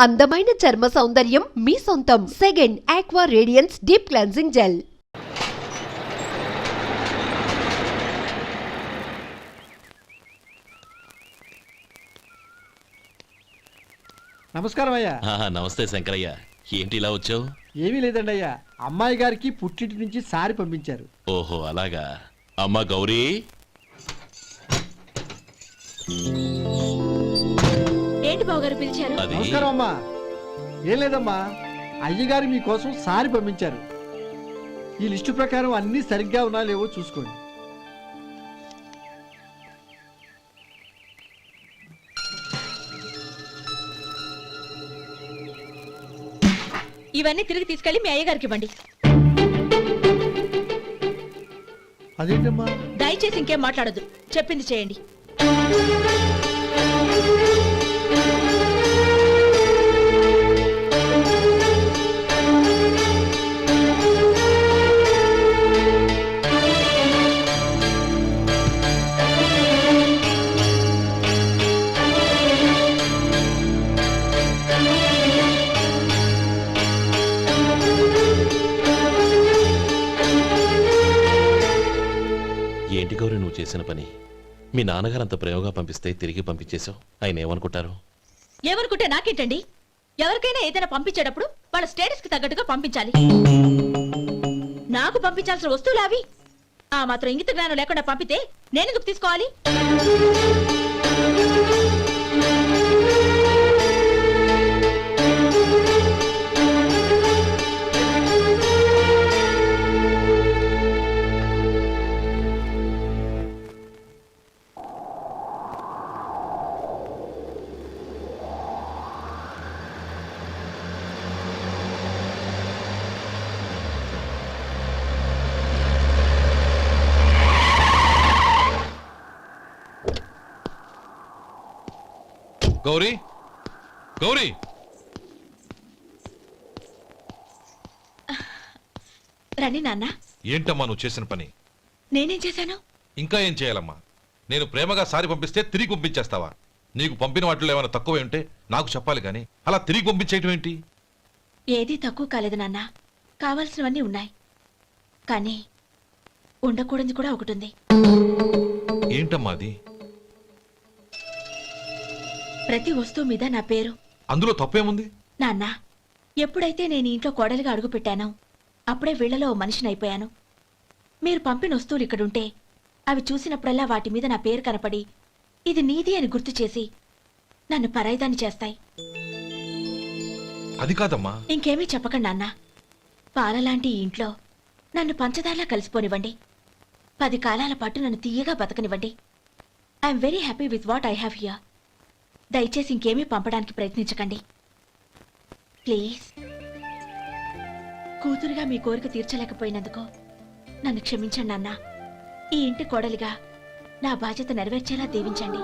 అందమైన చర్మ సౌందర్యం మీ సొంతం. Second aqua radiance deep cleansing gel. నమస్కారం అయ్యా. నమస్తే శంకరయ్య, ఏంటి ఇలా వచ్చావు? ఏమీ లేదండి అయ్యా, అమ్మాయి గారికి పుట్టింటి నుంచి సారి పంపించారు. ఓహో అలాగా. అమ్మా గౌరీ, ఏంటి బావగారు పిలిచారు? నమస్కారం అమ్మా. ఏం లేదమ్మా, అయ్యగారు మీకోసం సారి పంపించారు. ఈ లిస్టు ప్రకారం అన్ని సరిగ్గా ఉన్నా లేవో చూసుకోండి. ఇవన్నీ తిరిగి తీసుకెళ్లి మీ అయ్యగారికి ఇవ్వండి. అదేంటమ్మా? దయచేసి ఇంకేం మాట్లాడొద్దు, చెప్పింది చేయండి. ఏంటి గౌరీ నువ్వు చేసిన పని? మీ నాన్నగారు అంత ప్రేమగా పంపిస్తే తిరిగి పంపించేశావు. ఆయన ఏమనుకుంటారు? ఏమనుకుంటే నాకేంటండి? ఎవరికైనా ఏదైనా పంపించేటప్పుడు వాళ్ళ స్టేటస్ కి తగ్గట్టుగా పంపించాలి. నాకు పంపించాల్సిన వస్తువులు అవి. ఆ మాత్రం ఇంగిత జ్ఞానం లేకుండా పంపితే నేనెందుకు తీసుకోవాలి? గౌరీ, గౌరీ, రండి నాన్న. ఏంటమ్మా నువ్వు చేసిన పని? నేనేం చేశాను? ఇంకా ఏం చేయాలమ్మా? నేను ప్రేమగా సారి పంపిస్తే తిరిగి పంపించేస్తావా? నీకు పంపిన వాటిలో ఏమైనా తక్కువ ఉంటే నాకు చెప్పాలి కానీ అలా తిరిగి పంపించేయటం ఏంటి? ఏదీ తక్కువ కాలేదు నాన్న, కావాల్సినవన్నీ ఉన్నాయి. కానీ ఉండకూడదు కూడా ఒకటి ఉంది. ఏంటమ్మా అది? ప్రతి వస్తువు మీద నా పేరు. అందులో తప్పేముంది? నాన్న, ఎప్పుడైతే నేను ఇంట్లో కోడలిగా అడుగు పెట్టానో అప్పుడే వీళ్లలో ఓ మనిషిని అయిపోయాను. మీరు పంపిన వస్తువులు ఇక్కడుంటే అవి చూసినప్పుడల్లా వాటి మీద నా పేరు కనపడి ఇది నీది అని గుర్తు చేసి నన్ను పరాయిదాన్ని చేస్తాయి. అది కాదమ్మా. ఇంకేమీ చెప్పకండి నాన్న. పాలలాంటి ఈ ఇంట్లో నన్ను పంచదారలా కలిసిపోనివ్వండి. 10 కాలాల పాటు నన్ను తీయగా బతకనివ్వండి. I'm very happy with what I have here. దయచేసి ఇంకేమీ పంపడానికి ప్రయత్నించకండి ప్లీజ్. కూతురుగా మీ కోరిక తీర్చలేకపోయినందుకు నన్ను క్షమించండి నాన్న. ఈ ఇంటి కోడలిగా నా బాధ్యత నెరవేర్చేలా దీవించండి.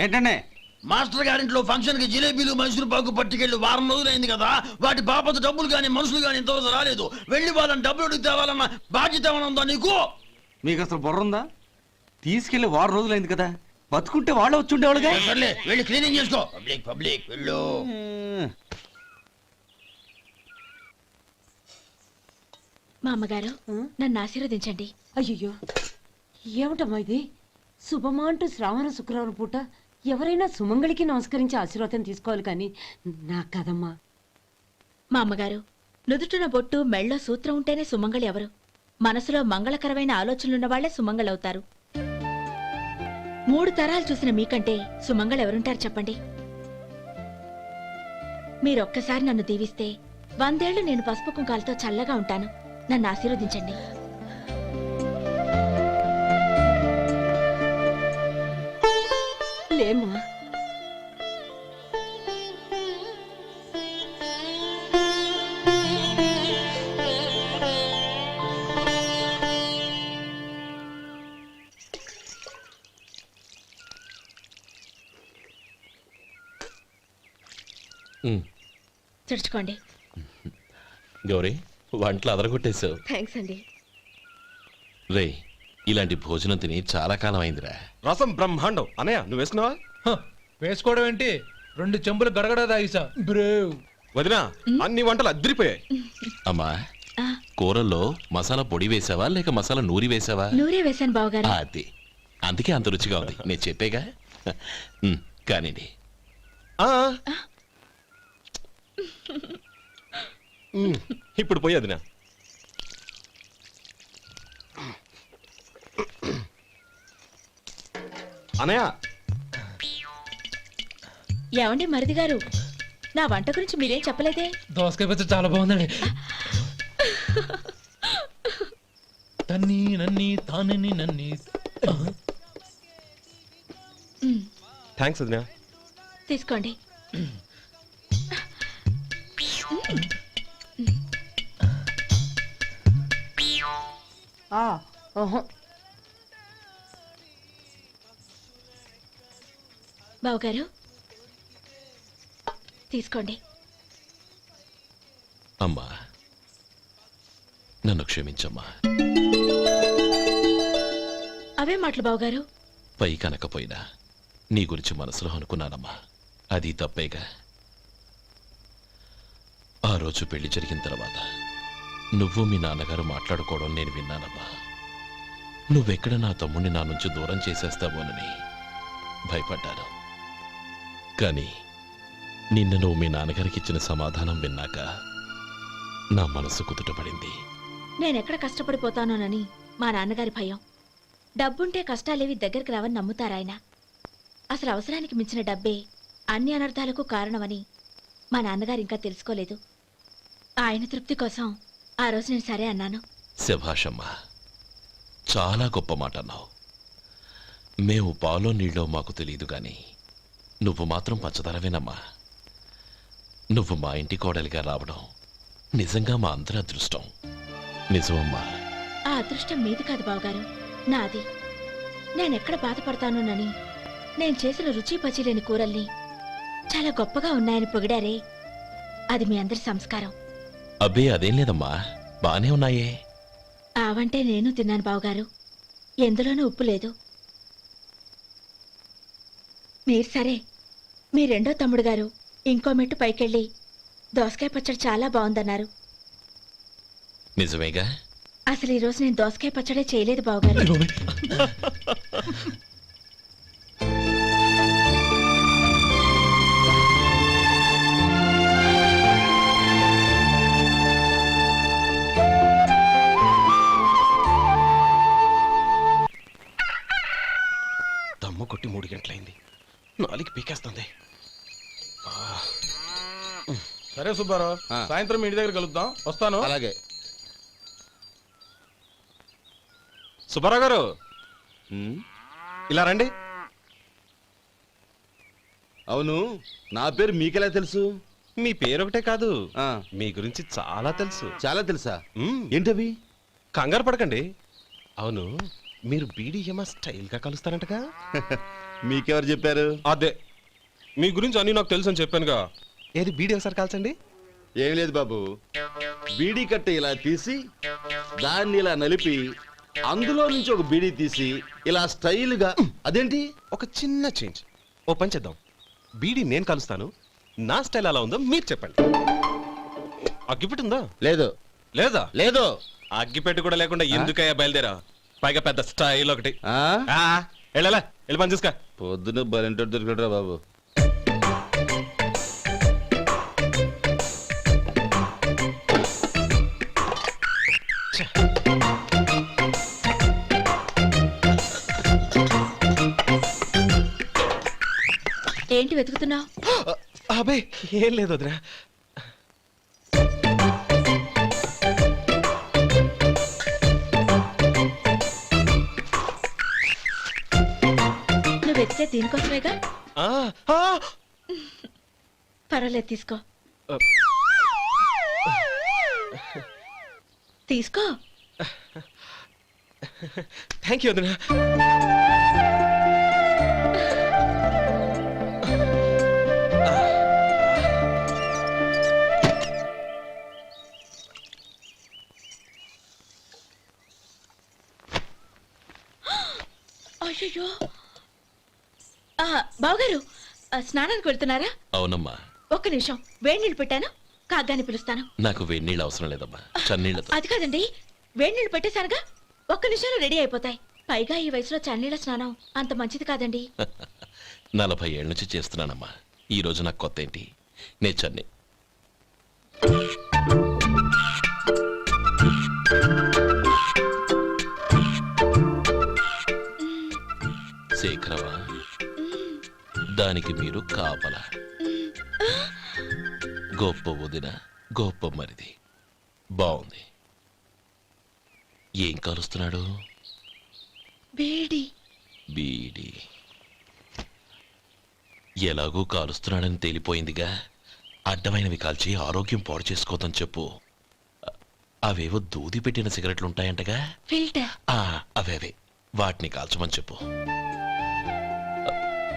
ఏంటండి? మాస్టర్ గారింట్లో ఫంక్షన్ కి జిలేబీలు మైసూరు పాకు పట్టుకెళ్ళి వారం రోజులైంది కదా. వాటి బాపత డబ్బులు కానీ మనుషులు కానీ ఇంతవరకు రాలేదు. వెళ్ళి వాళ్ళని డబ్బులు అడిగి తేవాలన్న బాధ్యత ఏమైనా ఉందా నీకు? మీకు అసలు బుర్ర ఉందా? తీసుకెళ్లి వారం రోజులైంది కదా, బతుకుంటే వాళ్ళు వచ్చి ఉండేవాళ్ళుగా. సర్లే వెళ్ళి క్లీనింగ్ చేసుకో. పబ్లిక్ పబ్లిక్ వెళ్ళు. మా అమ్మగారు నన్ను ఆశీర్వదించండి. అయ్యో ఏమిటమ్మా ఇది? శుభమా అంటూ శ్రావణ శుక్రవారం పూట ఎవరైనా సుమంగళికి నమస్కరించి ఆశీర్వాదం తీసుకోవాలి కానీ నా కదమ్మా. మా అమ్మగారు నుదుటిన బొట్టు మెళ్ళో సూత్రం ఉంటేనే సుమంగళి ఎవరు? మనసులో మంగళకరమైన ఆలోచనలున్న వాళ్లే సుమంగళవుతారు. 3 తరాలు చూసిన మీకంటే సుమంగళ ఎవరుంటారు చెప్పండి? మీరొక్కసారి నన్ను దీవిస్తే 100 ఏళ్లు నేను పసుపు కుంకాలతో చల్లగా ఉంటాను. నన్ను ఆశీర్వదించండి. లేమ్మా, ఉమ్, తుడుచుకోండి. గౌరీ వంటలు అదరగొట్టేశావు. థ్యాంక్స్ అండి. రే ఇలాంటి భోజనం తిని చాలా కాలం అయిందిరా. రసం బ్రహ్మాండం. అనయ్య నువ్వు వేసుకున్నావా? వేసుకోవడం ఏంటి, 2 చెంబులు గడగడ తాగిసా బ్రేవ్. వదినా అన్ని వంటలు అద్దరిపోయాయి. అమ్మా ఆ, కూరల్లో మసాలా పొడి వేసావా లేక మసాలా నూరి వేసావా? నూరే వేశాను బావగారు. అది అందుకే అంత రుచిగా ఉంది. నేను చెప్పేగా. కానివ్వండి. ఆ. ఇప్పుడు పోయి వదినా. అనయ్య ఏమండి మరిది గారు, నా వంట గురించి మీరేం చెప్పలేదే? దోసకాయ పచ్చడి చాలా బాగుందండి. తన్ని నన్ని తానని నన్ని. థ్యాంక్స్ వదినా. తీసుకోండి. బావగారు తీసుకోండి. అమ్మా నన్ను క్షమించమ్మా. అవే మాటలు బావగారు. పై కనకపోయినా నీ గురించి మనసులో అనుకున్నానమ్మా. అది తప్పేగా. ఆ రోజు పెళ్లి జరిగిన తర్వాత నువ్వు మీ నాన్నగారు మాట్లాడుకోవడం నేను విన్నానమ్మా. నువ్వెక్కడ నా తమ్ముడిని నా నుంచి దూరం చేసేస్తావోనని భయపడ్డాను. కానీ నిన్న నువ్వు మీ నాన్నగారికి ఇచ్చిన సమాధానం విన్నాక నా మనసు కుదుటపడింది. నేనెక్కడ కష్టపడిపోతానోనని మా నాన్నగారి భయం. డబ్బుంటే కష్టాలేవి దగ్గరికి రావని నమ్ముతారాయన. అసలు అవసరానికి మించిన డబ్బే అన్ని అనర్థాలకు కారణమని మా నాన్నగారు ఇంకా తెలుసుకోలేదు. ఆయన తృప్తి కోసం ఆ రోజు నేను సరే అన్నాను. శభాషమ్మా, చాలా గొప్ప మాట అన్నావు. మేము పాలో నీళ్ళో మాకు తెలియదు గాని నువ్వు మాత్రం పంచదారవేనమ్మా. నువ్వు మా ఇంటి కోడలిగా రావడం నిజంగా మా అందరి అదృష్టం. నిజమమ్మా. ఆ అదృష్టం మీది కాదు బావగారు, నాది. నేనెక్కడ బాధపడతానోనని నేను చేసిన రుచి పచిలేని కూరల్ని చాలా గొప్పగా ఉన్నాయని పొగిడారే, అది మీ అందరి సంస్కారం. అబ్బే అదేం లేదమ్మా, బానే ఉన్నాయే. ఆవంటే నేను తిన్నాను బావగారు, ఎందులోనూ ఉప్పు లేదు. మీరు సరే, మీ రెండో తమ్ముడు గారు ఇంకో మెట్టు పైకెళ్ళి దోసకాయ పచ్చడి చాలా బాగుందన్నారు. నిజమేగా? అసలు ఈరోజు నేను దోసకాయ పచ్చడే చేయలేదు బావగారు. దమ్ము కొట్టి 3 గంటలైంది. 4 పీకేస్తుంది. సరే సుబ్బారావు, సాయంత్రం మీ ఇంటి దగ్గర కలుద్దాం. వస్తాను. అలాగే. సుబ్బారావు గారు ఇలా రండి. అవును, నా పేరు మీకెలా తెలుసు? మీ పేరు ఒకటే కాదు, మీ గురించి చాలా తెలుసు. చాలా తెలుసా? మ్మ్. ఏంటవి? కంగారు పడకండి. అవును, మీరు బీడీఎంఆ స్టైల్ గా కలుస్తారంటగా? మీకెవరు చెప్పారు? అదే, మీ గురించి అన్ని నాకు తెలుసు అని చెప్పానుగా. ఏది బీడీ ఒకసారి కాల్చండి. ఏం లేదు బాబు, బీడీ కట్ట ఇలా తీసి దాన్ని ఇలా నలిపి అందులో నుంచి ఒక బీడీ తీసి ఇలా స్టైల్గా. అదేంటి? ఒక చిన్న చేంజ్. ఓ పని చేద్దాం, బీడీ నేను కలుస్తాను, నా స్టైల్ అలా ఉందో మీరు చెప్పండి. అగ్గిపెట్టి ఉందా? లేదు. లేదా? లేదు. అగ్గిపెట్టి కూడా లేకుండా ఎందుకయ్యా బయలుదేరా? పైగా పెద్ద స్టైల్ ఒకటి. ఆ? వెళ్ళాలా, వెళ్ళి పని చూసుకో. పొద్దున బలింటోడు దొరికడరా బాబు. ఏంటి వెతుకుతున్నావు? అబే ఏం లేదు వదినా. నువ్వు వెతికే దీనికోసమేగా. ఆ, ఆ. పర్వాలేదు, తీసుకో. తీసుకో. థ్యాంక్ యూ వదినా. బావగారు స్నానానికి వెళ్తున్నారా? అవునమ్మా. ఒక్క నిమిషం, వేడి నీళ్ళు పెట్టాను, కాగ్గాని పిలుస్తాను. నాకు వేడినీళ్ళు అవసరం లేదమ్మా, చన్నీళ్ళతో. అది కాదండి, వేడి నీళ్ళు పెట్టేశానుగా, ఒక్క నిమిషంలో రెడీ అయిపోతాయి. పైగా ఈ వయసులో చన్నీళ్ళ స్నానం అంత మంచిది కాదండి. 40 ఏళ్ళ నుంచి చేస్తున్నానమ్మా. ఈ రోజు నాకు కొత్త ఏంటి? నే చన్ని. శేఖరవా, దానికి మీరు కాపలా. గొప్ప వదిన, గొప్ప మరిది. బాగుంది. ఏం కలుస్తున్నాడు? వేడి. బీడి. ఎలాగూ కాలుస్తున్నాడని తేలిపోయిందిగా. అడ్డమైనవి కాల్చి ఆరోగ్యం పాడు చేసుకోదని చెప్పు. అవేవో దూది పెట్టిన సిగరెట్లుంటాయంటగా. ఫిల్టర్. అవే వాటిని కాల్చమని చెప్పు.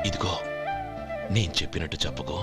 ఇదిగో, నేను చెప్పినట్టు చెప్పుకో.